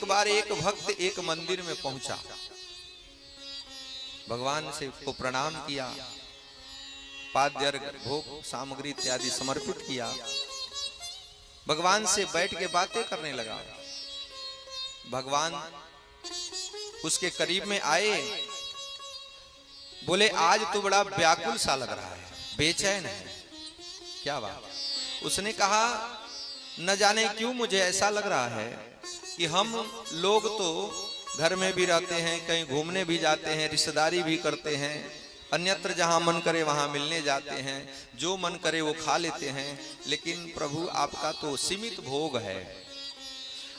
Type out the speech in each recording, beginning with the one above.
बार एक भक्त एक मंदिर में पहुंचा, भगवान से को प्रणाम किया, पाद्य भोग सामग्री इत्यादि समर्पित किया, भगवान से बैठ के बातें करने लगा। भगवान उसके करीब में आए, बोले आज तो बड़ा व्याकुल सा लग रहा है, बेचैन है, क्या बात? उसने कहा न जाने क्यों मुझे ऐसा लग रहा है कि हम लोग तो घर में भी रहते हैं, कहीं घूमने भी जाते हैं, रिश्तेदारी भी करते हैं, अन्यत्र जहां मन करे वहां मिलने जाते हैं, जो मन करे वो खा लेते हैं, लेकिन प्रभु आपका तो सीमित भोग है।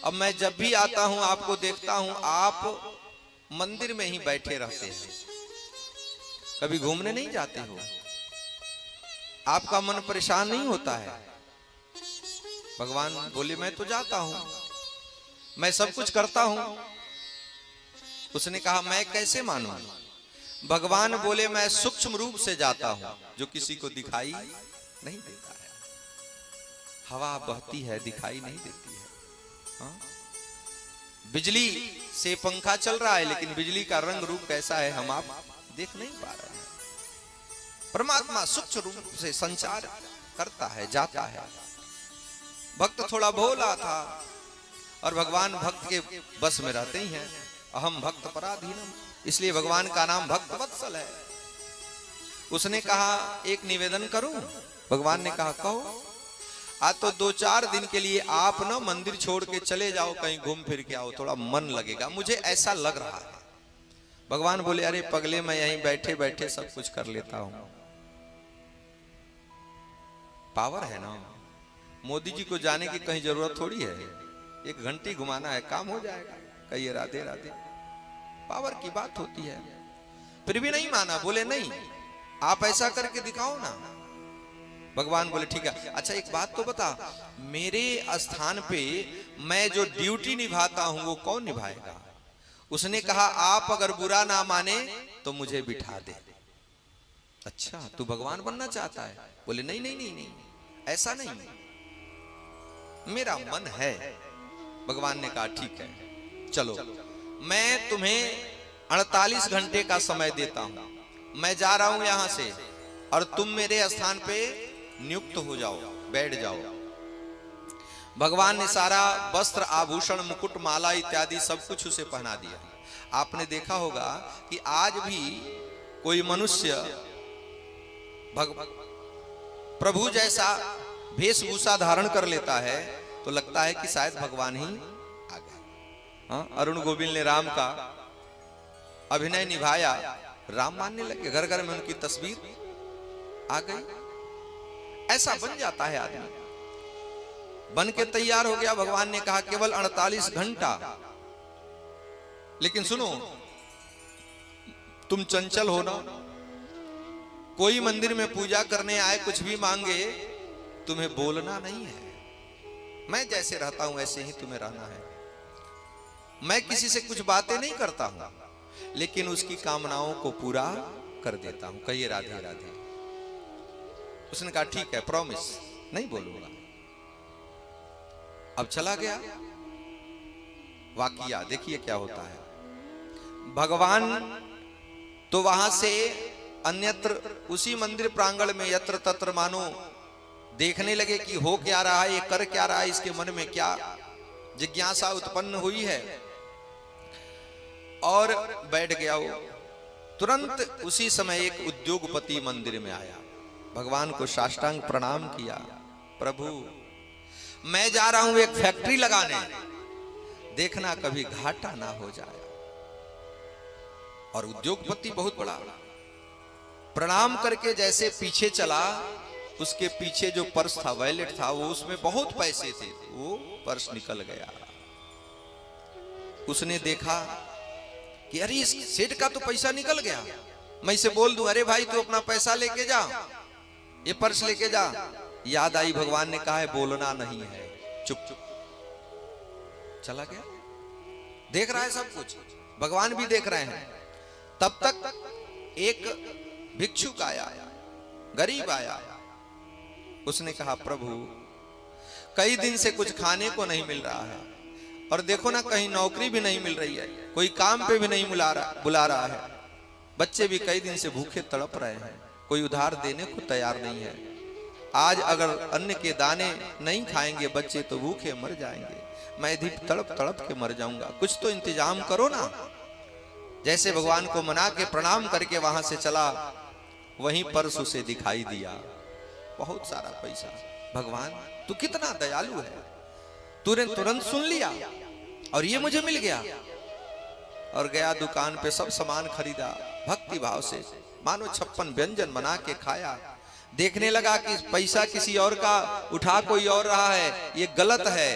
अब मैं जब भी आता हूं आपको देखता हूं, आप मंदिर में ही बैठे रहते हैं, कभी घूमने नहीं जाते हो, आपका मन परेशान नहीं होता है? भगवान बोले मैं तो जाता हूं, मैं सब कुछ करता हूं। उसने कहा मैं कैसे मानूं? भगवान बोले मैं सूक्ष्म रूप से जाता हूं, जो किसी को दिखाई नहीं देता है। हवा बहती है, दिखाई नहीं देती है। हाँ? बिजली से पंखा चल रहा है, लेकिन बिजली का रंग रूप कैसा है हम आप देख नहीं पा रहे हैं। परमात्मा सूक्ष्म रूप से संचार करता है, जाता है। भक्त थोड़ा भोला था, और भगवान भक्त के बस में रहते ही हैं। अहम भक्त पराधीनम, इसलिए भगवान का नाम भक्त वत्सल है। उसने कहा एक निवेदन करूं? भगवान ने कहा कहो। आज तो 2-4 दिन के लिए आप ना मंदिर छोड़ के चले जाओ, कहीं घूम फिर के आओ, थोड़ा मन लगेगा, मुझे ऐसा लग रहा है। भगवान बोले अरे पगले, मैं यहीं बैठे बैठे सब कुछ कर लेता हूं। पावर है ना, मोदी जी को जाने की कहीं जरूरत थोड़ी है, 1 घंटी घुमाना है, काम हो जाएगा। कहिए राधे राधे, पावर की बात होती है। फिर भी नहीं माना, बोले नहीं आप ऐसा करके दिखाओ ना। भगवान बोले ठीक है, अच्छा एक बात तो बता, मेरे स्थान पे मैं जो ड्यूटी निभाता हूं वो कौन निभाएगा? उसने कहा आप अगर बुरा ना माने तो मुझे बिठा दे। अच्छा तू भगवान बनना चाहता है? बोले नहीं नहीं नहीं नहीं, ऐसा नहीं, मेरा मन है। भगवान ने कहा ठीक है, चलो मैं तुम्हें 48 घंटे का समय देता हूं, मैं जा रहा हूं यहां से, और तुम मेरे स्थान पे नियुक्त हो जाओ, बैठ जाओ। भगवान ने सारा वस्त्र आभूषण मुकुट माला इत्यादि सब कुछ उसे पहना दिया। आपने देखा होगा कि आज भी कोई मनुष्य प्रभु जैसा वेशभूषा धारण कर लेता है तो लगता है कि शायद भगवान ही आ गए। हाँ, अरुण गोविल ने राम का अभिनय निभाया, राम मानने लगे, घर घर में उनकी तस्वीर आ गई। ऐसा बन जाता है आदमी, बन के तैयार हो गया। भगवान ने कहा केवल 48 घंटा, लेकिन सुनो तुम चंचल हो ना, कोई मंदिर में पूजा करने आए कुछ भी मांगे, तुम्हें बोलना नहीं है। मैं जैसे रहता हूं ऐसे ही तुम्हें रहना है। मैं किसी से कुछ बातें नहीं करता हूं, लेकिन उसकी कामनाओं को पूरा कर देता हूं। कहिए राधे राधे। उसने कहा ठीक है, प्रॉमिस, नहीं बोलूंगा। अब चला गया। वाकिया देखिए क्या होता है। भगवान तो वहां से अन्यत्र उसी मंदिर प्रांगण में यत्र तत्र मानो देखने लगे कि हो क्या रहा है, ये कर क्या रहा है, इसके मन में क्या जिज्ञासा उत्पन्न हुई है, और बैठ गया वो। तुरंत उसी समय एक उद्योगपति मंदिर में आया, भगवान को साष्टांग प्रणाम किया। प्रभु मैं जा रहा हूं एक फैक्ट्री लगाने, देखना कभी घाटा ना हो जाए। और उद्योगपति बहुत बड़ा, प्रणाम करके जैसे पीछे चला, उसके पीछे जो पर्स था, वॉलेट था, वो उसमें बहुत पैसे थे, वो पर्स निकल गया। उसने देखा कि अरे इस सेठ का तो पैसा निकल गया। मैं इसे बोल दूं अरे भाई तू अपना पैसा लेके जा, ये पर्स लेके जा। याद आई भगवान ने कहा है बोलना नहीं है, चुप चुप। चला गया। देख रहा है सब कुछ, भगवान भी देख रहे हैं। तब तक एक भिक्षुक आया, गरीब आया। उसने कहा प्रभु कई दिन से कुछ खाने को नहीं मिल रहा है, और देखो ना कहीं नौकरी भी नहीं मिल रही है, कोई काम पे भी नहीं बुला रहा है। बच्चे भी कई दिन से भूखे तड़प रहे हैं, कोई उधार देने को तैयार नहीं है। आज अगर अन्न के दाने नहीं खाएंगे बच्चे तो भूखे मर जाएंगे, मैं भी तड़प तड़प के मर जाऊंगा, कुछ तो इंतजाम करो ना। जैसे भगवान को मना के प्रणाम करके वहां से चला, वहीं परस उसे दिखाई दिया बहुत सारा पैसा। भगवान तू कितना दयालु है, तूने तुरंत सुन लिया और ये मुझे मिल गया। और गया दुकान पे सब सामान खरीदा भक्ति भाव से, मानो 56 व्यंजन बना के खाया। देखने लगा कि पैसा किसी और का उठा कोई और रहा है, ये गलत है।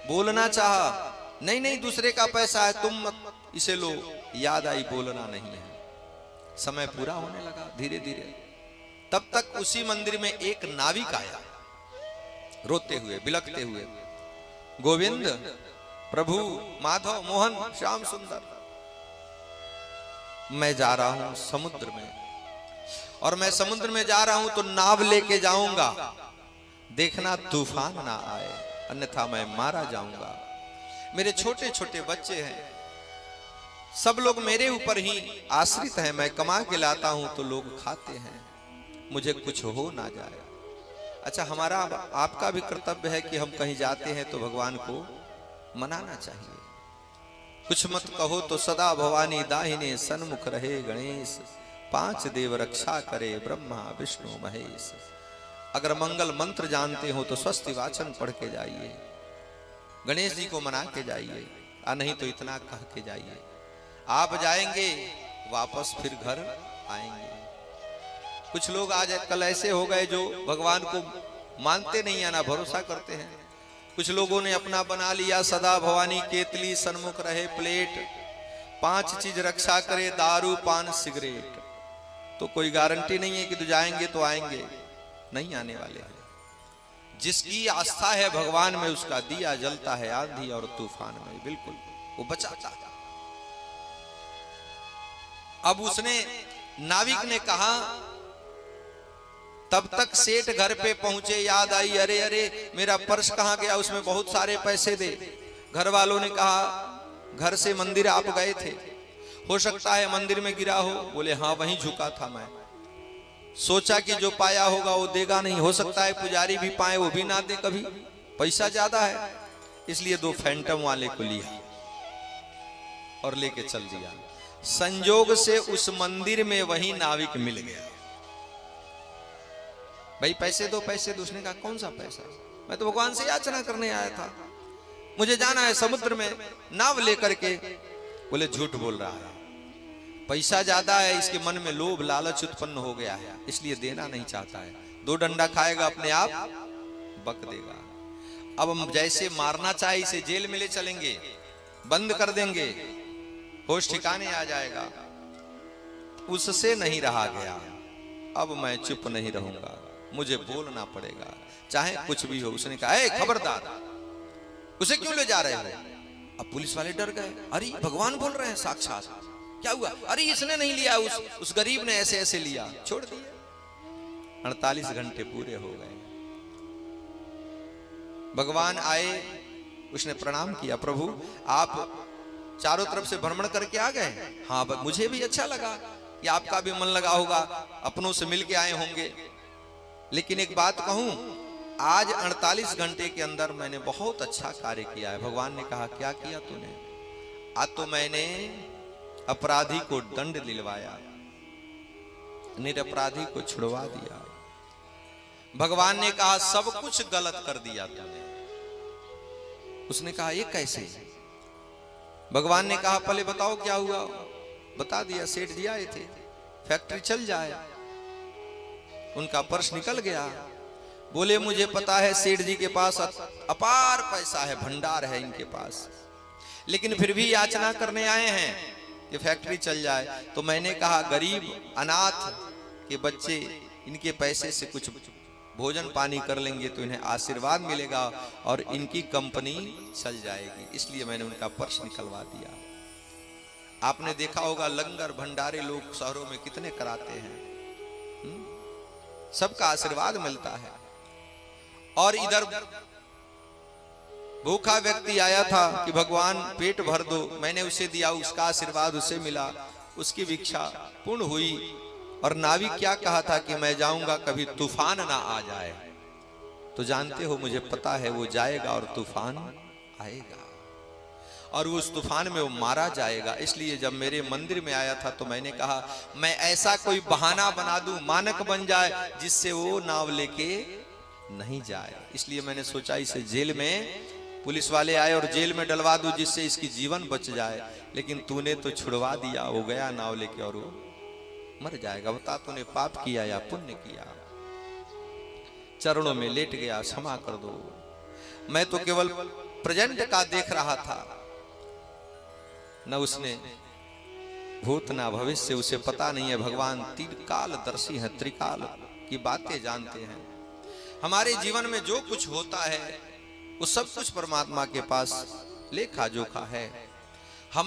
बोलना चाहा, नहीं नहीं दूसरे का पैसा है, तुम मत इसे लो। याद आई बोलना नहीं है। समय पूरा होने लगा धीरे धीरे। तब तक उसी मंदिर में एक नाविक आया, रोते हुए बिलखते हुए, गोविंद प्रभु माधव मोहन श्याम सुंदर, मैं जा रहा हूं समुद्र में, और मैं समुद्र में जा रहा हूं तो नाव लेके जाऊंगा, देखना तूफान ना आए, अन्यथा मैं मारा जाऊंगा। मेरे छोटे छोटे बच्चे हैं, सब लोग मेरे ऊपर ही आश्रित हैं, मैं कमा के लाता हूं तो लोग खाते हैं, मुझे कुछ हो ना जाए। अच्छा, हमारा आपका भी कर्तव्य है कि हम कहीं जाते हैं तो भगवान को मनाना चाहिए। कुछ मत कहो तो सदा भवानी दाहिने सन्मुख रहे गणेश, 5 देव रक्षा करे ब्रह्मा विष्णु महेश। अगर मंगल मंत्र जानते हो तो स्वस्ति वाचन पढ़ के जाइए, गणेश जी को मना के जाइए, नहीं तो इतना कह के जाइए। आप जाएंगे वापस फिर घर आएंगे। कुछ लोग आज कल ऐसे हो गए जो भगवान को मानते नहीं है, ना भरोसा करते हैं। कुछ लोगों ने अपना बना लिया सदा भवानी केतली सन्मुख रहे प्लेट, 5 चीज रक्षा करे दारू पान सिगरेट। तो कोई गारंटी नहीं है कि तो जाएंगे तो आएंगे, नहीं आने वाले हैं। जिसकी आस्था है भगवान में उसका दिया जलता है आंधी और तूफान में, बिल्कुल वो बचाता है। अब उसने नाविक ने कहा, तब तक सेठ घर पे पहुंचे, याद आई अरे अरे मेरा पर्स कहां गया, उसमें बहुत सारे पैसे दे। घर वालों ने कहा घर से मंदिर आप गए थे, हो सकता है मंदिर में गिरा हो। बोले हाँ वहीं झुका था मैं, सोचा कि जो पाया होगा वो देगा नहीं, हो सकता है पुजारी भी पाए वो भी ना दे, कभी पैसा ज्यादा है, इसलिए 2 फैंटम वाले को लिया और लेके चल दिया। संजोग से उस मंदिर में वही नाविक मिल गया। भाई पैसे दो पैसे दो। उसने कहा कौन सा पैसा, मैं तो भगवान से याचना करने आया था, मुझे जाना है समुद्र में नाव लेकर के। बोले झूठ बोल रहा है, पैसा ज्यादा है, इसके मन में लोभ लालच उत्पन्न हो गया है, इसलिए देना नहीं चाहता है। 2 डंडा खाएगा अपने आप बक देगा। अब हम जैसे मारना चाहे इसे जेल में ले चलेंगे, बंद कर देंगे, होश ठिकाने आ जाएगा। उससे नहीं रहा गया, अब मैं चुप नहीं रहूंगा, मुझे बोलना पड़ेगा चाहे कुछ भी हो। उसने कहा खबरदार, उसे क्यों ले जा रहे हो? अब पुलिस वाले डर गए, अरे भगवान बोल रहे हैं साक्षात, क्या हुआ? अरे इसने नहीं लिया, उस गरीब ने ऐसे ऐसे लिया, छोड़ दिया। 48 घंटे पूरे हो गए, भगवान आए, उसने प्रणाम किया, प्रभु आप चारों तरफ से भ्रमण करके आ गए? हाँ मुझे भी अच्छा लगा कि आपका भी मन लगा होगा, अपनों से मिल के आए होंगे, लेकिन एक बात कहूं, आज 48 घंटे के अंदर मैंने बहुत अच्छा कार्य किया है। भगवान ने कहा क्या किया तूने? आज तो मैंने अपराधी को दंड दिलवाया, निरपराधी को छुड़वा दिया। भगवान ने कहा सब कुछ गलत कर दिया तूने। उसने कहा ये कैसे? भगवान ने कहा पहले बताओ क्या हुआ। बता दिया, सेठ जी आए थे, फैक्ट्री चल जाए, उनका पर्स निकल गया। बोले मुझे पता है सेठ जी के पास अपार पैसा है, भंडार है इनके पास, लेकिन फिर भी याचना करने आए हैं कि फैक्ट्री चल जाए। तो मैंने कहा गरीब अनाथ के बच्चे इनके पैसे से कुछ भोजन पानी कर लेंगे तो इन्हें आशीर्वाद मिलेगा और इनकी कंपनी चल जाएगी, इसलिए मैंने उनका पर्स निकलवा दिया। आपने देखा होगा लंगर भंडारे लोग शहरों में कितने कराते हैं, सबका आशीर्वाद मिलता है। और इधर भूखा व्यक्ति आया था कि भगवान पेट भर दो, मैंने उसे दिया, उसका आशीर्वाद उसे मिला, उसकी भिक्षा पूर्ण हुई। और नाविक क्या कहा था कि मैं जाऊंगा, कभी तूफान ना आ जाए। तो जानते हो, मुझे पता है वो जाएगा और तूफान आएगा और उस तूफान में वो मारा जाएगा। इसलिए जब मेरे मंदिर में आया था तो मैंने कहा मैं ऐसा कोई बहाना बना दूं, मानक बन जाए, जिससे वो नाव लेके नहीं जाए। इसलिए मैंने सोचा इसे जेल में पुलिस वाले आए और जेल में डलवा दूं, जिससे इसकी जीवन बच जाए। लेकिन तूने तो छुड़वा दिया, वो गया नाव लेके और वो मर जाएगा। बता तूने पाप किया या पुण्य किया। चरणों में लेट गया, क्षमा कर दो, मैं तो केवल प्रेजेंट का देख रहा था, न उसने भूत ना भविष्य, उसे पता नहीं है। भगवान त्रिकालदर्शी है, त्रिकाल की बातें जानते हैं। हमारे जीवन में जो कुछ होता है वो सब कुछ परमात्मा के पास लेखा जोखा है।